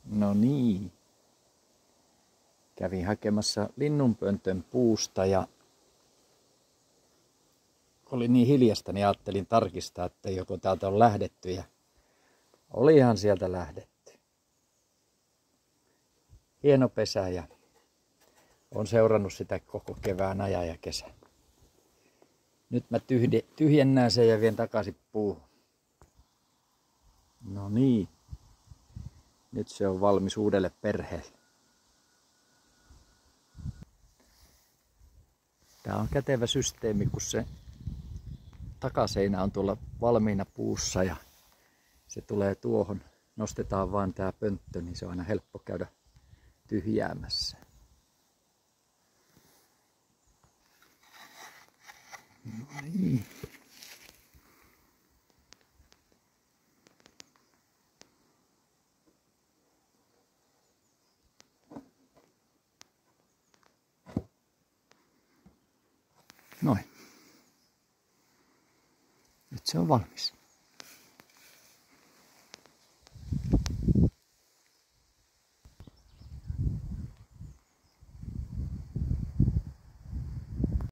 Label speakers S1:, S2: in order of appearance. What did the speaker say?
S1: No niin. Kävin hakemassa linnunpöntön puusta ja oli niin hiljasta, niin ajattelin tarkistaa, että joko täältä on lähdetty, ja olihan sieltä lähdetty. Hieno pesä ja on seurannut sitä koko kevään ajan ja kesän. Nyt mä tyhjennän sen ja vien takaisin puuhun. No niin. Nyt se on valmis uudelle perheelle. Tää on kätevä systeemi, kun se takaseinä on tuolla valmiina puussa ja se tulee tuohon. Nostetaan vaan tää pönttö, niin se on aina helppo käydä tyhjäämässä. No niin. Noin. Nyt se on valmis.